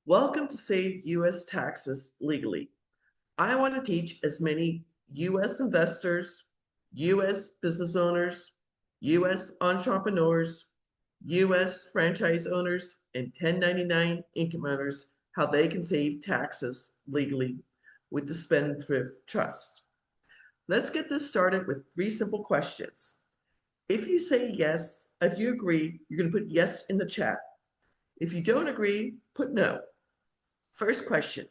Welcome to Save U.S. Taxes Legally. I want to teach as many U.S. investors, U.S. business owners, U.S. entrepreneurs, U.S. franchise owners, and 1099 income earners how they can save taxes legally with the Spendthrift Trust. Let's get this started with three simple questions. If you say yes, if you agree, you're going to put yes in the chat. If you don't agree, put no. First question,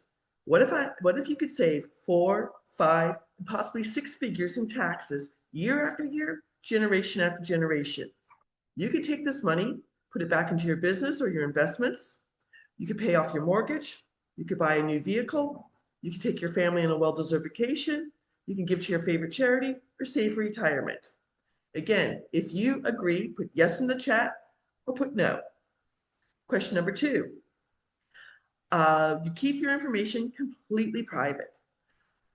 what if you could save 4, 5, and possibly 6 figures in taxes year after year, generation after generation? You could take this money, put it back into your business or your investments. You could pay off your mortgage. You could buy a new vehicle. You could take your family on a well-deserved vacation. You can give to your favorite charity or save for retirement. Again, if you agree, put yes in the chat or put no. Question number 2. You keep your information completely private.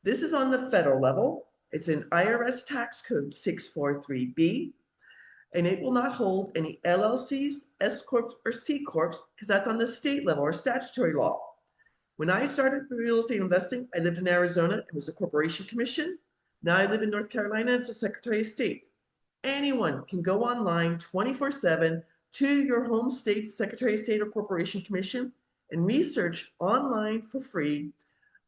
This is on the federal level. It's in IRS Tax Code 643B, and it will not hold any LLCs, S Corps, or C Corps, because that's on the state level or statutory law. When I started real estate investing, I lived in Arizona. It was a corporation commission. Now I live in North Carolina. It's a Secretary of State. Anyone can go online 24/7 to your home state's Secretary of State or Corporation Commission and research online for free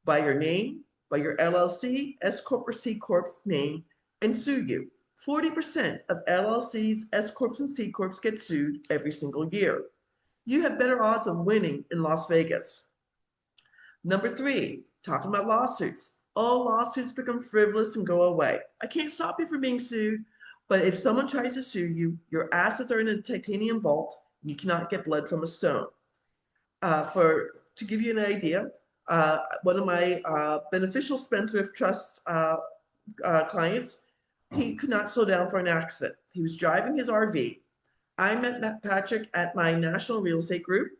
by your name, by your LLC, S Corp, or C Corp's name, and sue you. 40% of LLCs, S Corps, and C Corps get sued every single year. You have better odds of winning in Las Vegas. Number 3, talking about lawsuits. All lawsuits become frivolous and go away. I can't stop you from being sued, but if someone tries to sue you, your assets are in a titanium vault, and you cannot get blood from a stone. To give you an idea, one of my Beneficial Spendthrift Trust clients, he could not slow down for an accident. He was driving his RV. I met Patrick at my national real estate group.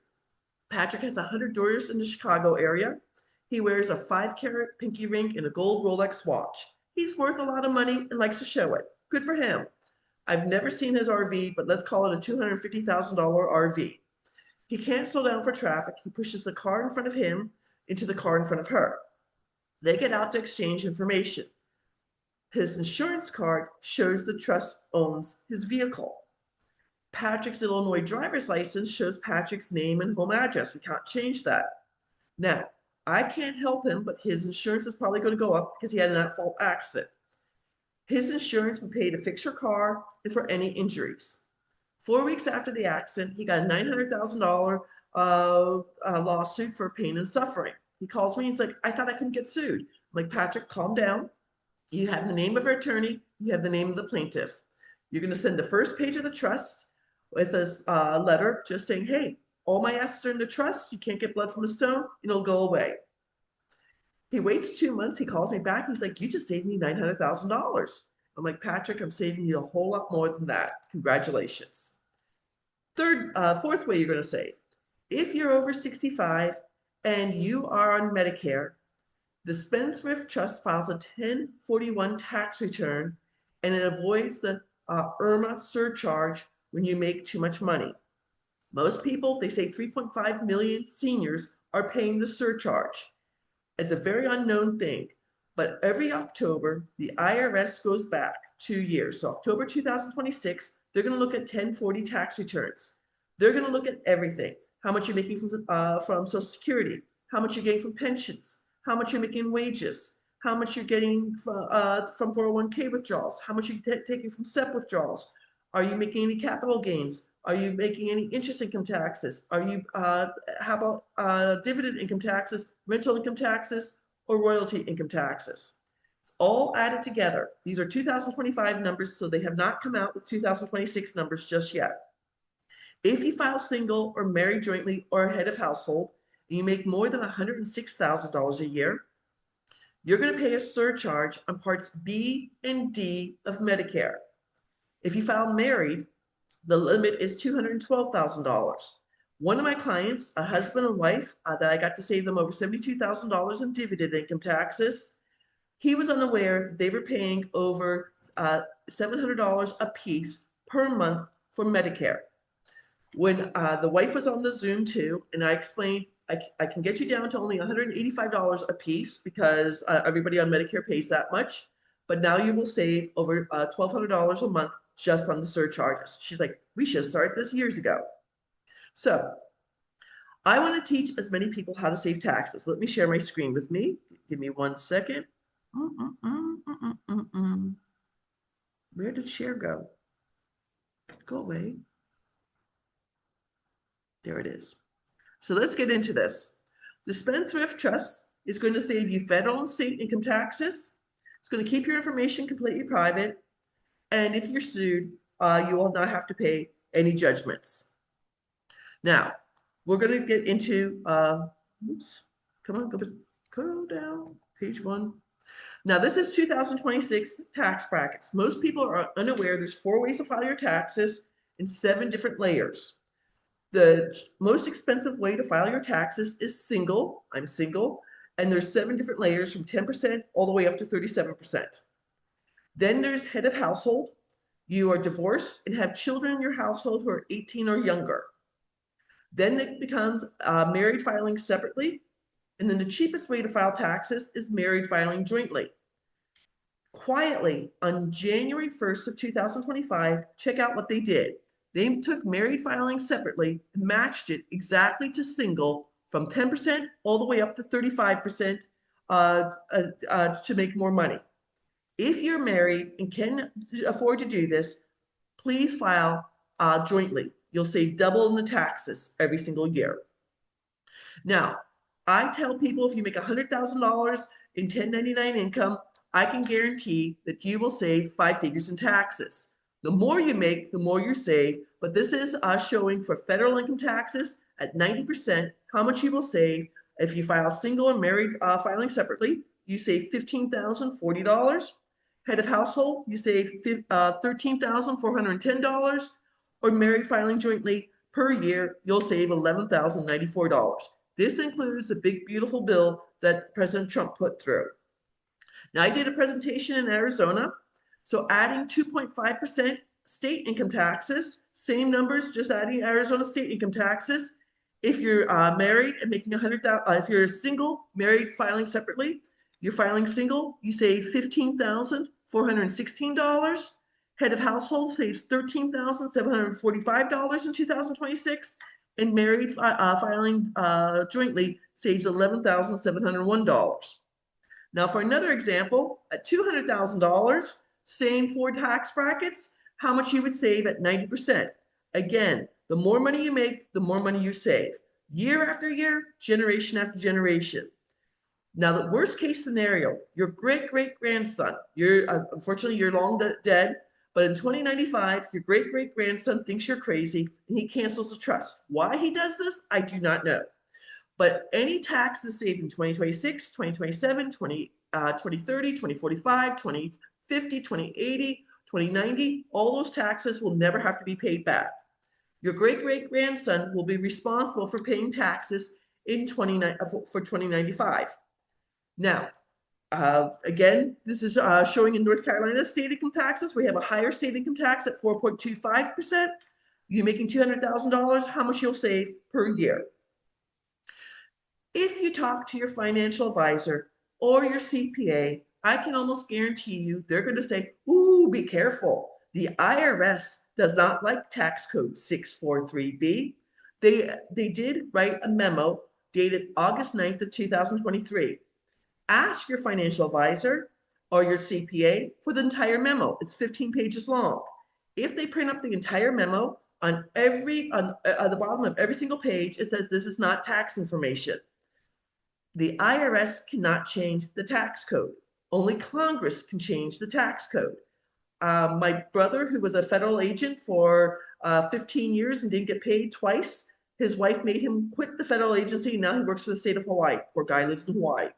Patrick has 100 doors in the Chicago area. He wears a 5-carat pinky ring and a gold Rolex watch. He's worth a lot of money and likes to show it. Good for him. I've never seen his RV, but let's call it a $250,000 RV. He can't slow down for traffic. He pushes the car in front of him into the car in front of her. They get out to exchange information. His insurance card shows the trust owns his vehicle. Patrick's Illinois driver's license shows Patrick's name and home address. We can't change that. Now, I can't help him, but his insurance is probably going to go up because he had an at-fault accident. His insurance would pay to fix your car and for any injuries. 4 weeks after the accident, he got a $900,000 lawsuit for pain and suffering. He calls me, he's like, I thought I couldn't get sued. I'm like, Patrick, calm down. You have the name of our attorney, you have the name of the plaintiff. You're going to send the first page of the trust with a letter just saying, hey, all my assets are in the trust, you can't get blood from a stone, and it'll go away. He waits 2 months, he calls me back, he's like, you just saved me $900,000. I'm like, Patrick, I'm saving you a whole lot more than that. Congratulations. Fourth way you're going to save. If you're over 65 and you are on Medicare, the Spendthrift Trust files a 1041 tax return, and it avoids the IRMA surcharge when you make too much money. Most people, they say 3.5 million seniors are paying the surcharge. It's a very unknown thing, but every October, the IRS goes back 2 years. So October 2026, they're going to look at 1040 tax returns. They're going to look at everything. How much you're making from Social Security, how much you're getting from pensions, how much you're making in wages, how much you're getting from 401k withdrawals, how much you're taking from SEP withdrawals. Are you making any capital gains? Are you making any interest income taxes? Are you, how about dividend income taxes, rental income taxes, or royalty income taxes? It's all added together. These are 2025 numbers, so they have not come out with 2026 numbers just yet. If you file single or married jointly or head of household, and you make more than $106,000 a year, you're going to pay a surcharge on parts B and D of Medicare. If you file married, the limit is $212,000. One of my clients, a husband and wife, that I got to save them over $72,000 in dividend income taxes, he was unaware that they were paying over $700 a piece per month for Medicare. When the wife was on the Zoom too, and I explained, I can get you down to only $185 a piece because everybody on Medicare pays that much. But now you will save over $1,200 a month just on the surcharges. She's like, we should have started this years ago. So I want to teach as many people how to save taxes. Let me share my screen with me. Give me 1 second. Where did share go? Go away. There it is. So let's get into this. The Spendthrift Trust is going to save you federal and state income taxes. It's going to keep your information completely private. And if you're sued, you will not have to pay any judgments. Now, we're going to get into, oops, come on, go down, page 1. Now, this is 2026 tax brackets. Most people are unaware there's 4 ways to file your taxes in 7 different layers. The most expensive way to file your taxes is single. I'm single. And there's 7 different layers from 10% all the way up to 37%. Then there's head of household. You are divorced and have children in your household who are 18 or younger. Then it becomes married filing separately. And then the cheapest way to file taxes is married filing jointly. Quietly, on January 1st of 2025, check out what they did. They took married filing separately and matched it exactly to single from 10% all the way up to 35% to make more money. If you're married and can afford to do this, please file jointly. You'll save double in the taxes every single year. Now, I tell people if you make $100,000 in 1099 income, I can guarantee that you will save 5 figures in taxes. The more you make, the more you save, but this is showing for federal income taxes at 90% how much you will save. If you file single and married filing separately, you save $15,040. Head of household, you save $13,410, or married filing jointly per year, you'll save $11,094. This includes the big, beautiful bill that President Trump put through. Now, I did a presentation in Arizona. So adding 2.5% state income taxes, same numbers, just adding Arizona state income taxes. If you're married and making $100,000, if you're single, married, filing separately, you're filing single, you save $15,416. Head of household saves $13,745 in 2026, and married filing jointly saves $11,701. Now, for another example, at $200,000, same 4 tax brackets, how much you would save at 90%. Again, the more money you make, the more money you save. Year after year, generation after generation. Now, the worst case scenario, your great-great-grandson, unfortunately, you're long dead, but in 2095, your great-great-grandson thinks you're crazy and he cancels the trust. Why he does this, I do not know. But any taxes saved in 2026, 2027, 2030, 2045, 2050, 2080, 2090, all those taxes will never have to be paid back. Your great-great-grandson will be responsible for paying taxes for 2095. Now, again, this is showing in North Carolina state income taxes. We have a higher state income tax at 4.25%. You're making $200,000, how much you'll save per year. If you talk to your financial advisor or your CPA, I can almost guarantee you they're going to say, ooh, be careful. The IRS does not like tax code 643B. They did write a memo dated August 9th of 2023. Ask your financial advisor or your CPA for the entire memo. It's 15 pages long. If they print up the entire memo, on the bottom of every single page, it says this is not tax information. The IRS cannot change the tax code. Only Congress can change the tax code. My brother, who was a federal agent for 15 years and didn't get paid twice, his wife made him quit the federal agency. Now he works for the state of Hawaii. Poor guy lives in Hawaii.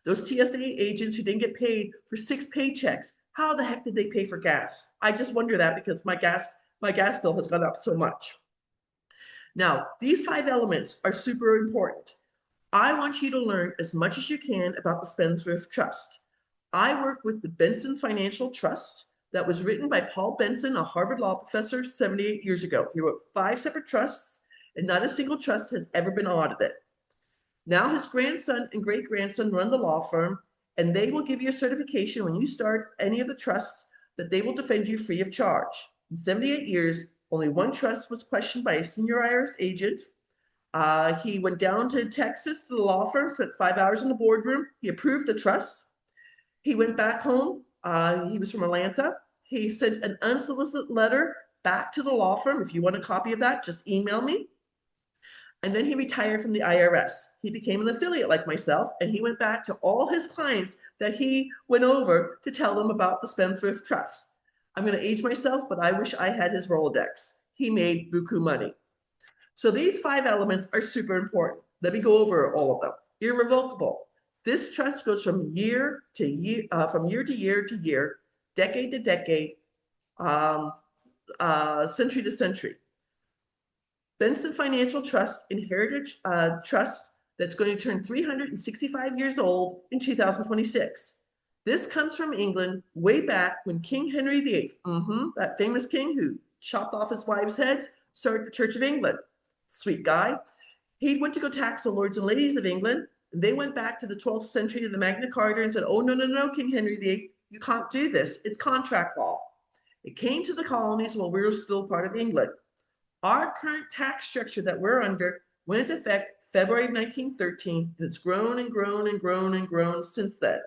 Those TSA agents who didn't get paid for 6 paychecks, how the heck did they pay for gas? I just wonder that because my gas bill has gone up so much. Now, these 5 elements are super important. I want you to learn as much as you can about the Spendthrift Trust. I work with the Benson Financial Trust that was written by Paul Benson, a Harvard law professor, 78 years ago. He wrote 5 separate trusts, and not a single trust has ever been audited. Now his grandson and great-grandson run the law firm, and they will give you a certification when you start any of the trusts that they will defend you free of charge. In 78 years, only one trust was questioned by a senior IRS agent. He went down to Texas to the law firm, spent 5 hours in the boardroom. He approved the trust. He went back home. He was from Atlanta. He sent an unsolicited letter back to the law firm. If you want a copy of that, just email me. And then he retired from the IRS. He became an affiliate like myself, and he went back to all his clients that he went over to tell them about the Spendthrift Trust. I'm going to age myself, but I wish I had his Rolodex. He made buku money. So these 5 elements are super important. Let me go over all of them. Irrevocable. This trust goes from year to year, to year, decade to decade, century to century. Benson Financial Trust, inherited trust that's going to turn 365 years old in 2026. This comes from England way back when King Henry VIII, that famous king who chopped off his wives' heads, started the Church of England. Sweet guy. He went to go tax the lords and ladies of England, and they went back to the 12th century to the Magna Carta and said, oh, no, no, no, King Henry VIII, you can't do this. It's contract law. It came to the colonies while we were still part of England. Our current tax structure that we're under went into effect February of 1913, and it's grown and grown and grown and grown since then.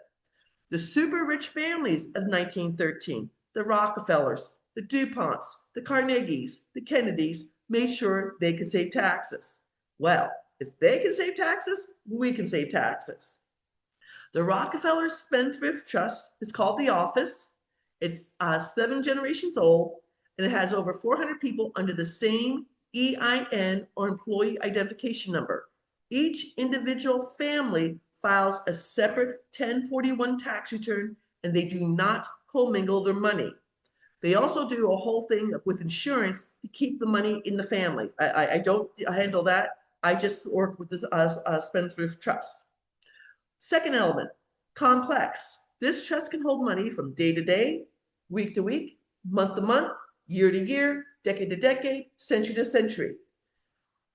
The super rich families of 1913, the Rockefellers, the DuPonts, the Carnegies, the Kennedys, made sure they could save taxes. Well, if they can save taxes, we can save taxes. The Rockefellers Spendthrift Trust is called the Office. It's 7 generations old, and it has over 400 people under the same EIN or employee identification number. Each individual family files a separate 1041 tax return, and they do not commingle their money. They also do a whole thing with insurance to keep the money in the family. I don't handle that. I just work with this Spendthrift Trust. Second element, complex. This trust can hold money from day to day, week to week, month to month, year to year, decade to decade, century to century.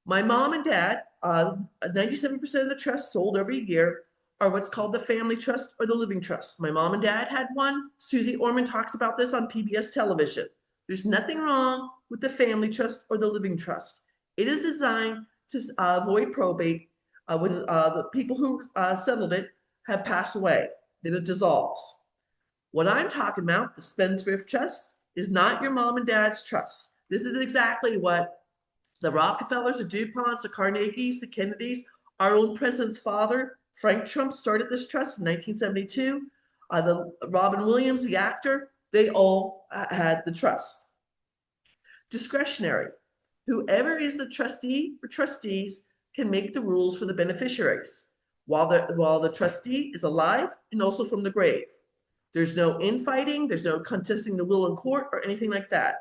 My mom and dad, 97% of the trusts sold every year are what's called the family trust or the living trust. My mom and dad had one. Susie Orman talks about this on PBS television. There's nothing wrong with the family trust or the living trust. It is designed to avoid probate when the people who settled it have passed away. Then it dissolves. What I'm talking about, the Spendthrift Trust, is not your mom and dad's trust. This is exactly what the Rockefellers, the DuPonts, the Carnegies, the Kennedys, our own president's father, Frank Trump, started this trust in 1972. The Robin Williams, the actor, they all had the trust. Discretionary. Whoever is the trustee or trustees can make the rules for the beneficiaries while the trustee is alive and also from the grave. There's no infighting, there's no contesting the will in court or anything like that.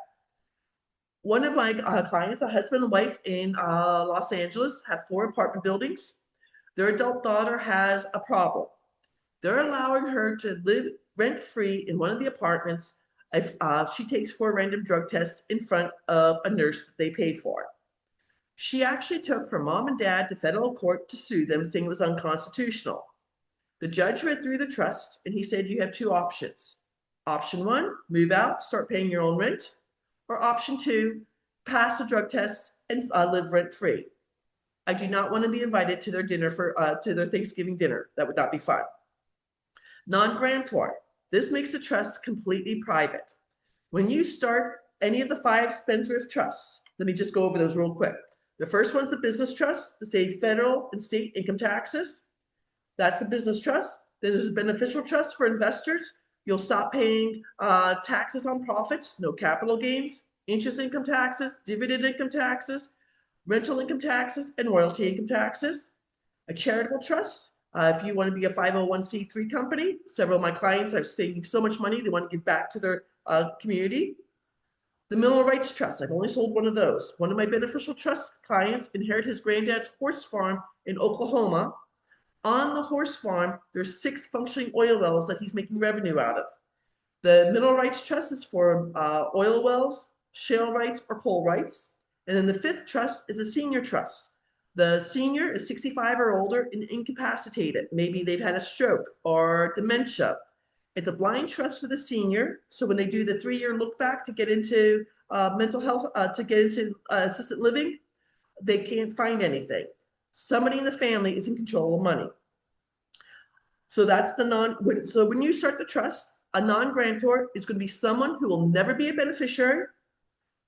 One of my clients, a husband and wife in Los Angeles, have 4 apartment buildings. Their adult daughter has a problem. They're allowing her to live rent-free in one of the apartments if she takes 4 random drug tests in front of a nurse that they paid for. She actually took her mom and dad to federal court to sue them, saying it was unconstitutional. The judge read through the trust, and he said you have 2 options. Option 1, move out, start paying your own rent. Or option 2, pass the drug tests and live rent-free. I do not want to be invited to their dinner to their Thanksgiving dinner. That would not be fun. Non-Grantor. This makes the trust completely private. When you start any of the 5 Spendthrift trusts, let me just go over those real quick. The first one's the business trust to save federal and state income taxes. That's the business trust. Then there's a beneficial trust for investors. You'll stop paying taxes on profits, no capital gains, interest income taxes, dividend income taxes, rental income taxes, and royalty income taxes. A charitable trust, if you want to be a 501c3 company. Several of my clients are saving so much money, they want to give back to their community. The mineral rights trust, I've only sold one of those. One of my beneficial trust clients inherited his granddad's horse farm in Oklahoma. On the horse farm, there's 6 functioning oil wells that he's making revenue out of. The mineral rights trust is for oil wells, shale rights, or coal rights. And then the 5th trust is a senior trust. The senior is 65 or older and incapacitated. Maybe they've had a stroke or dementia. It's a blind trust for the senior. So when they do the 3-year look back to get into mental health, to get into assisted living, they can't find anything. Somebody in the family is in control of money. So that's so when you start the trust, a non-grantor is going to be someone who will never be a beneficiary,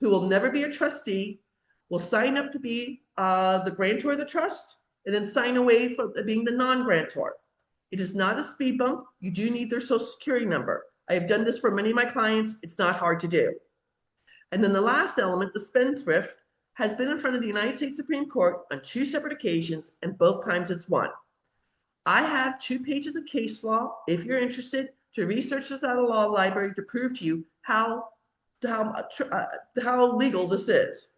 who will never be a trustee, will sign up to be the grantor of the trust, and then sign away from being the non-grantor. It is not a speed bump. You do need their social security number. I have done this for many of my clients. It's not hard to do. And then the last element, the spendthrift, has been in front of the United States Supreme Court on 2 separate occasions, and both times it's won. I have 2 pages of case law, if you're interested, to research this out of law library to prove to you how legal this is.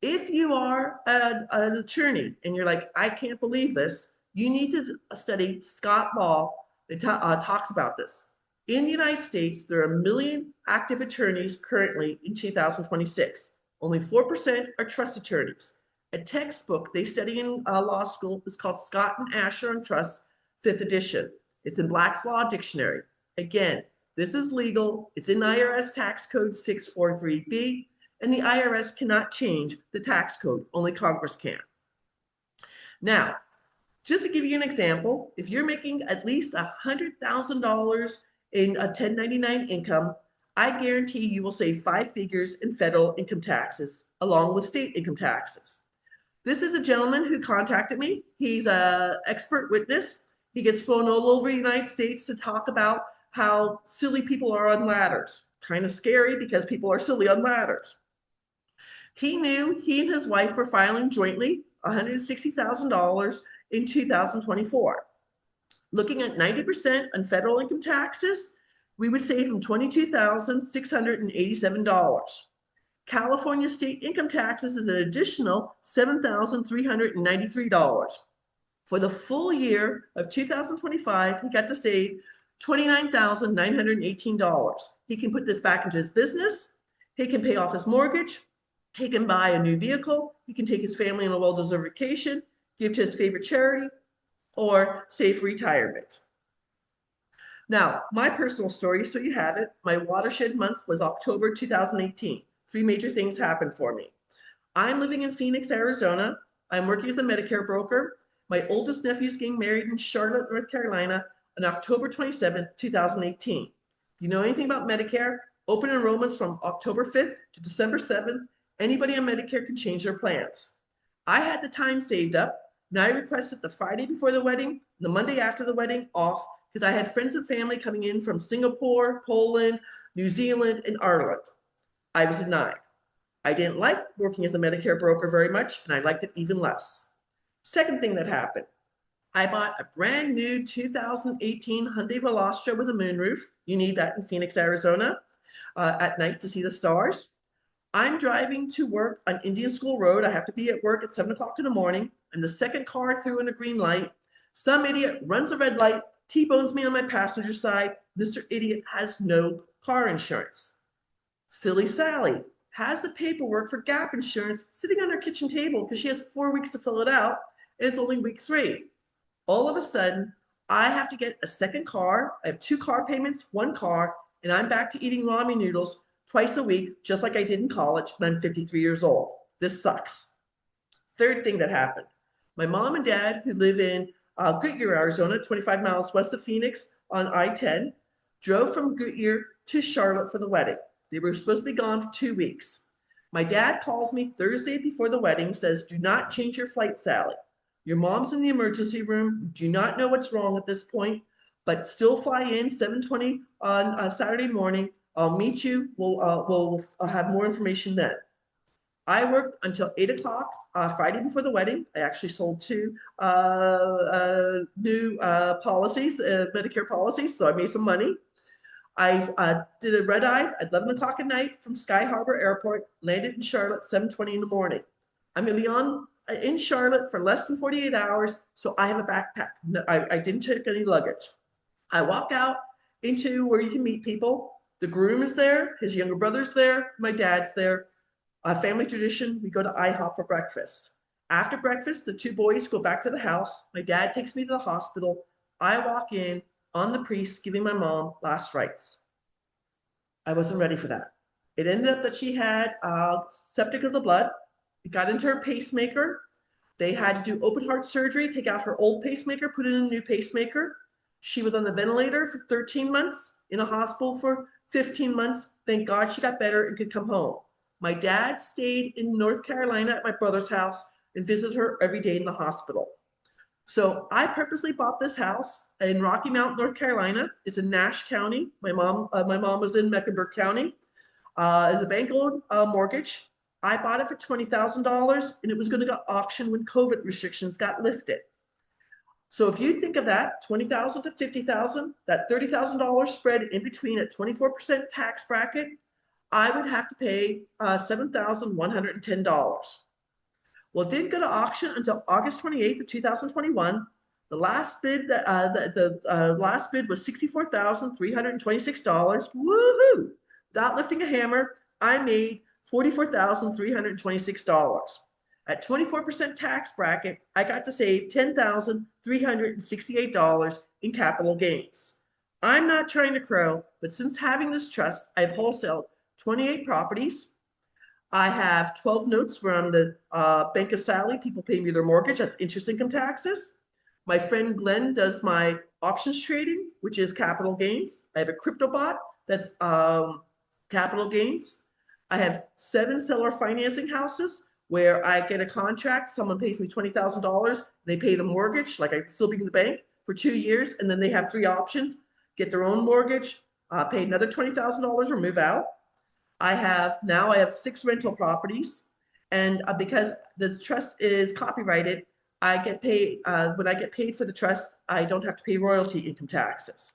If you are an attorney and you're like, I can't believe this, you need to study Scott law that talks about this. In the United States, there are 1 million active attorneys currently in 2026. Only 4% are trust attorneys. A textbook they study in law school is called Scott and Asher on Trust, 5th edition. It's in Black's Law Dictionary. Again, this is legal. It's in IRS Tax Code 643B. And the IRS cannot change the tax code, only Congress can. Now, just to give you an example, if you're making at least $100,000 in a 1099 income, I guarantee you will save 5 figures in federal income taxes, along with state income taxes. This is a gentleman who contacted me. He's an expert witness. He gets flown all over the United States to talk about how silly people are on ladders. Kind of scary because people are silly on ladders. He knew he and his wife were filing jointly $160,000 in 2024. Looking at 90% on federal income taxes, we would save him $22,687. California state income taxes is an additional $7,393. For the full year of 2025, he got to save $29,918. He can put this back into his business. He can pay off his mortgage. He can buy a new vehicle. He can take his family on a well-deserved vacation, give to his favorite charity, or save for retirement. Now, my personal story, so you have it. My watershed month was October 2018. 3 major things happened for me. I'm living in Phoenix, Arizona. I'm working as a Medicare broker. My oldest nephew is getting married in Charlotte, North Carolina on October 27th, 2018. If you know anything about Medicare, open enrollments from October 5th to December 7th. Anybody on Medicare can change their plans. I had the time saved up, and I requested the Friday before the wedding, the Monday after the wedding off, because I had friends and family coming in from Singapore, Poland, New Zealand, and Ireland. I was denied. I didn't like working as a Medicare broker very much, and I liked it even less. Second thing that happened, I bought a brand new 2018 Hyundai Veloster with a moonroof. You need that in Phoenix, Arizona, at night to see the stars. I'm driving to work on Indian School Road. I have to be at work at 7 o'clock in the morning. I'm the second car through in a green light. Some idiot runs a red light, T-bones me on my passenger side. Mr. Idiot has no car insurance. Silly Sally has the paperwork for gap insurance sitting on her kitchen table because she has 4 weeks to fill it out, and it's only week 3. All of a sudden, I have to get a second car. I have 2 car payments, 1 car, and I'm back to eating ramen noodles twice a week, just like I did in college, and I'm 53 years old. This sucks. Third thing that happened, my mom and dad, who live in Goodyear, Arizona, 25 miles west of Phoenix on I-10, drove from Goodyear to Charlotte for the wedding. They were supposed to be gone for 2 weeks. My dad calls me Thursday before the wedding, says, do not change your flight, Sally. Your mom's in the emergency room. You do not know what's wrong at this point, but still fly in 7:20 on Saturday morning. I'll meet you. We'll have more information then. I worked until 8 o'clock Friday before the wedding. I actually sold 2 new policies, Medicare policies, so I made some money. I did a red eye at 11 o'clock at night from Sky Harbor Airport, landed in Charlotte 7:20 in the morning. I'm going to be in Charlotte for less than 48 hours, so I have a backpack. No, I didn't take any luggage. I walk out into where you can meet people. The groom is there, his younger brother's there, my dad's there. Family tradition, we go to IHOP for breakfast. After breakfast, the two boys go back to the house. My dad takes me to the hospital. I walk in on the priest giving my mom last rites. I wasn't ready for that. It ended up that she had septic of the blood. It got into her pacemaker. They had to do open heart surgery, take out her old pacemaker, put in a new pacemaker. She was on the ventilator for 13 months, in a hospital for 15 months. Thank God she got better and could come home. My dad stayed in North Carolina at my brother's house and visited her every day in the hospital. So I purposely bought this house in Rocky Mount, North Carolina. It's in Nash County. My mom was in Mecklenburg County. It's a bank-owned mortgage. I bought it for $20,000, and it was going to go auction when COVID restrictions got lifted. So if you think of that, 20,000 to 50,000, that $30,000 spread in between at 24% tax bracket, I would have to pay $7,110. Well, it didn't go to auction until August 28th of 2021. The last bid last bid was $64,326. Woohoo! Without lifting a hammer, I made $44,326. At 24% tax bracket, I got to save $10,368 in capital gains. I'm not trying to crow, but since having this trust, I've wholesaled 28 properties. I have 12 notes where I'm the Bank of Sally. People pay me their mortgage. That's interest income taxes. My friend Glenn does my options trading, which is capital gains. I have a crypto bot that's capital gains. I have 7 seller financing houses where I get a contract. Someone pays me $20,000. They pay the mortgage, like I'd still be in the bank for 2 years. And then they have 3 options: get their own mortgage, pay another $20,000 or move out. I have 6 rental properties, and because the trust is copyrighted, I get paid when I get paid for the trust. I don't have to pay royalty income taxes.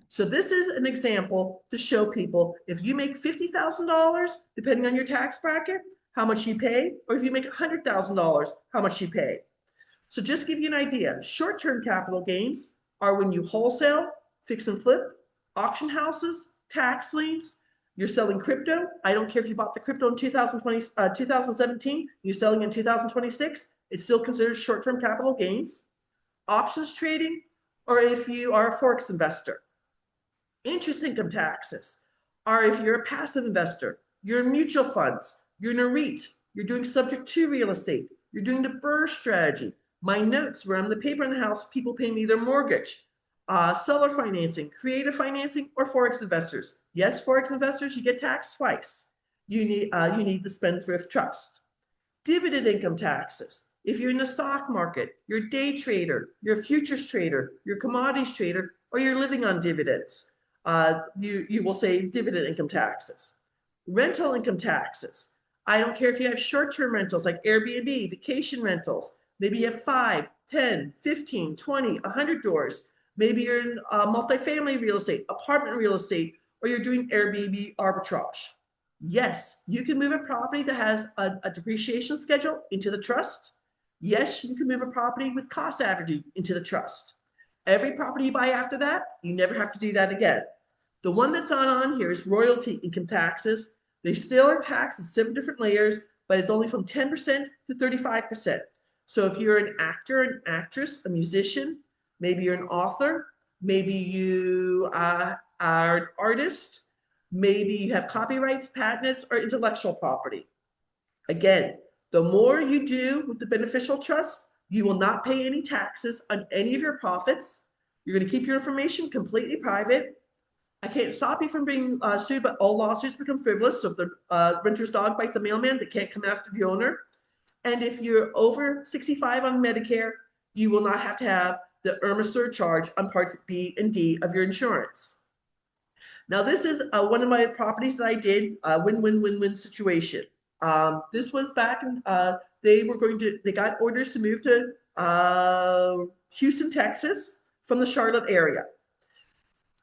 So this is an example to show people, if you make $50,000, depending on your tax bracket, how much you pay, or if you make $100,000, how much you pay. So just give you an idea, short-term capital gains are when you wholesale, fix and flip, auction houses, tax liens. You're selling crypto. I don't care if you bought the crypto in 2017, you're selling in 2026, it's still considered short-term capital gains. Options trading, or if you are a forex investor. Interest income taxes are if you're a passive investor, you're in mutual funds, you're in a REIT, you're doing subject to real estate, you're doing the BRRRR strategy. My notes where I'm the paper in the house, people pay me their mortgage. Seller financing, creative financing, or forex investors. Yes, forex investors, you get taxed twice. You need the Spendthrift Trust. Dividend income taxes. If you're in the stock market, you're a day trader, you're a futures trader, you're a commodities trader, or you're living on dividends, you will save dividend income taxes. Rental income taxes. I don't care if you have short-term rentals like Airbnb, vacation rentals. Maybe you have 5, 10, 15, 20, 100 doors. Maybe you're in multifamily real estate, apartment real estate, or you're doing Airbnb arbitrage. Yes, you can move a property that has a depreciation schedule into the trust. Yes, you can move a property with cost averaging into the trust. Every property you buy after that, you never have to do that again. The one that's on here is royalty income taxes. They still are taxed in 7 different layers, but it's only from 10% to 35%. So if you're an actor, an actress, a musician, maybe you're an author, maybe you are an artist, maybe you have copyrights, patents, or intellectual property. Again, the more you do with the beneficial trust, you will not pay any taxes on any of your profits. You're going to keep your information completely private. I can't stop you from being sued, but all lawsuits become frivolous. So if the renter's dog bites a mailman, they can't come after the owner. And if you're over 65 on Medicare, you will not have to have the IRMA surcharge on parts B and D of your insurance. Now, this is one of my properties that I did, win-win-win-win situation. This was back in, they got orders to move to Houston, Texas from the Charlotte area.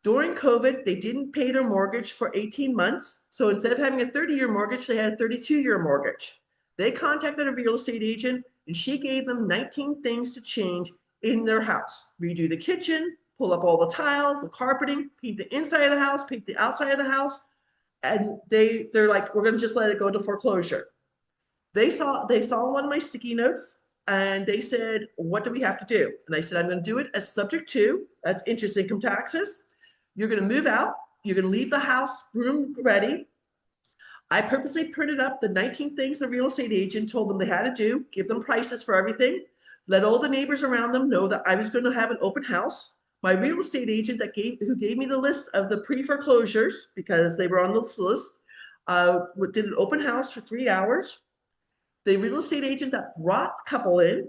During COVID, they didn't pay their mortgage for 18 months. So instead of having a 30-year mortgage, they had a 32-year mortgage. They contacted a real estate agent, and she gave them 19 things to change in their house. Redo the kitchen, pull up all the tiles, the carpeting, paint the inside of the house, paint the outside of the house. And they're like, we're going to just let it go to foreclosure. They saw one of my sticky notes. and they said, what do we have to do? And I said, I'm going to do it as subject to, that's interest income taxes. You're going to move out. You're going to leave the house room ready. I purposely printed up the 19 things the real estate agent told them they had to do, give them prices for everything, let all the neighbors around them know that I was going to have an open house. My real estate agent who gave me the list of the pre-foreclosures, because they were on this list, did an open house for 3 hours. The real estate agent that brought the couple in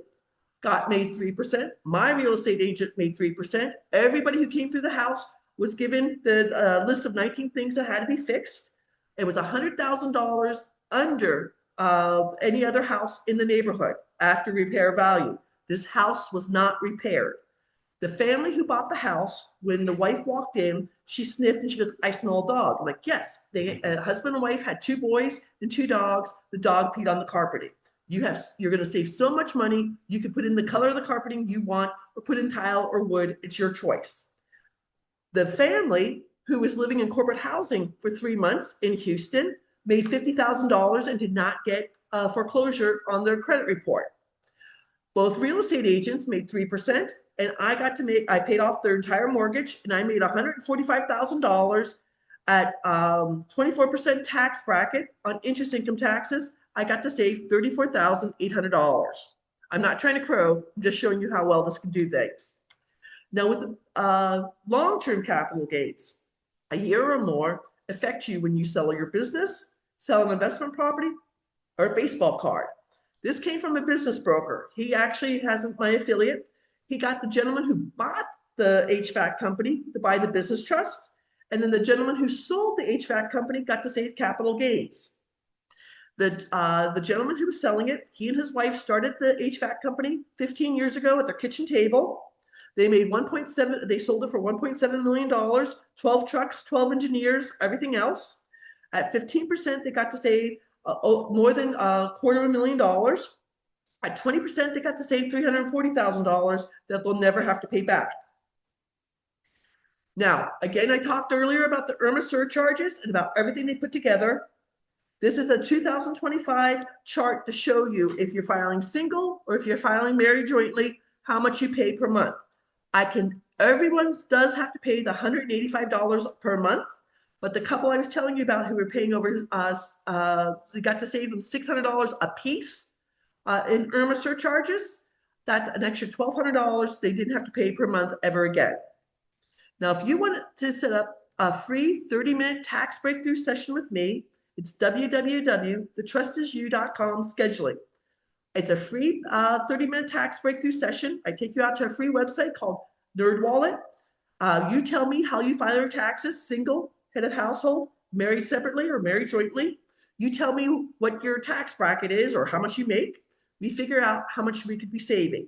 made 3%. My real estate agent made 3%. Everybody who came through the house was given the list of 19 things that had to be fixed. It was $100,000 under any other house in the neighborhood after repair value. This house was not repaired. The family who bought the house, when the wife walked in, she sniffed and she goes, I smell a dog. I'm like, yes. Husband and wife had 2 boys and 2 dogs. The dog peed on the carpeting. You're going to save so much money. You could put in the color of the carpeting you want, or put in tile or wood. It's your choice. The family who was living in corporate housing for 3 months in Houston made $50,000 and did not get a foreclosure on their credit report. Both real estate agents made 3%, and I paid off their entire mortgage, and I made $145,000 at 24% tax bracket on interest income taxes. I got to save $34,800. I'm not trying to crow, I'm just showing you how well this can do things. Now with the long-term capital gains, a year or more affect you when you sell your business, sell an investment property, or a baseball card. This came from a business broker. He actually hasn't my affiliate. He got the gentleman who bought the HVAC company to buy the business trust. And then the gentleman who sold the HVAC company got to save capital gains. The gentleman who was selling it, he and his wife started the HVAC company 15 years ago at their kitchen table. They made they sold it for $1.7 million, 12 trucks, 12 engineers, everything else. At 15%, they got to save more than $250,000. At 20%, they got to save $340,000 that they'll never have to pay back. Now, again, I talked earlier about the IRMA surcharges and about everything they put together. This is the 2025 chart to show you if you're filing single or if you're filing married jointly, how much you pay per month. Everyone does have to pay the $185 per month, but the couple I was telling you about who were paying over, we got to save them $600 a piece in IRMA surcharges. That's an extra $1,200 they didn't have to pay per month ever again. Now, if you want to set up a free 30-minute tax breakthrough session with me, it's www.thetrustisyou.com scheduling. It's a free 30-minute tax breakthrough session. I take you out to a free website called NerdWallet. You tell me how you file your taxes, single, head of household, married separately or married jointly. You tell me what your tax bracket is or how much you make. We figure out how much we could be saving.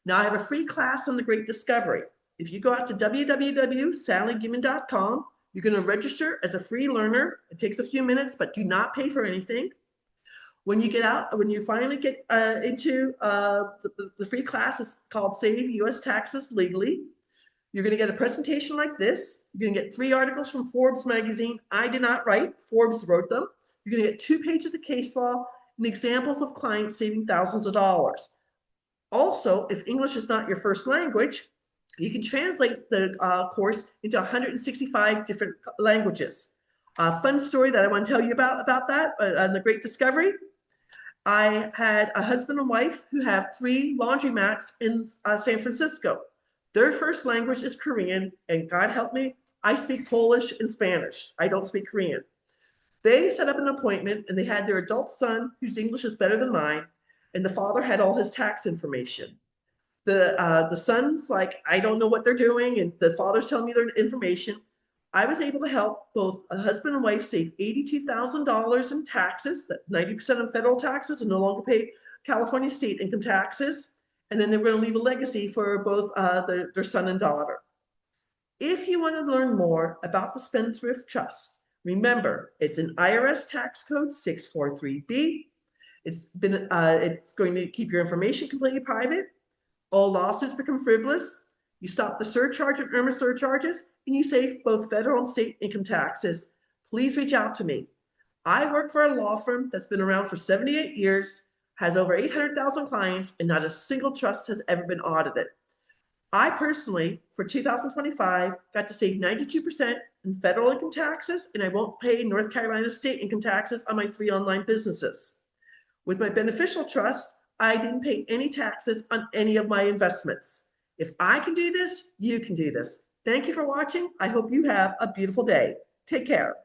Now, I have a free class on the Great Discovery. If you go out to www.sallygimmin.com, you're going to register as a free learner. It takes a few minutes, but do not pay for anything. When you finally get into the free class, it's called Save U.S. Taxes Legally. You're going to get a presentation like this. You're going to get 3 articles from Forbes magazine. I did not write, Forbes wrote them. You're going to get 2 pages of case law and examples of clients saving thousands of dollars. Also, if English is not your first language, you can translate the course into 165 different languages. A fun story that I want to tell you about that on the Great Discovery. I had a husband and wife who have 3 laundromats in San Francisco. Their first language is Korean, and God help me, I speak Polish and Spanish. I don't speak Korean. They set up an appointment, and they had their adult son, whose English is better than mine, and the father had all his tax information. The son's like, I don't know what they're doing, and the father's telling me their information. I was able to help both a husband and wife save $82,000 in taxes, that 90% of federal taxes and no longer pay California state income taxes. And then they were going to leave a legacy for both their son and daughter. If you want to learn more about the Spendthrift Trust, remember, it's an IRS Tax Code 643B. It's going to keep your information completely private. All lawsuits become frivolous. You stop the surcharge and IRMA surcharges, and you save both federal and state income taxes. Please reach out to me. I work for a law firm that's been around for 78 years. has over 800,000 clients, and not a single trust has ever been audited. I personally, for 2025, got to save 92% in federal income taxes, and I won't pay North Carolina state income taxes on my 3 online businesses. With my beneficial trust, I didn't pay any taxes on any of my investments. If I can do this, you can do this. Thank you for watching. I hope you have a beautiful day. Take care.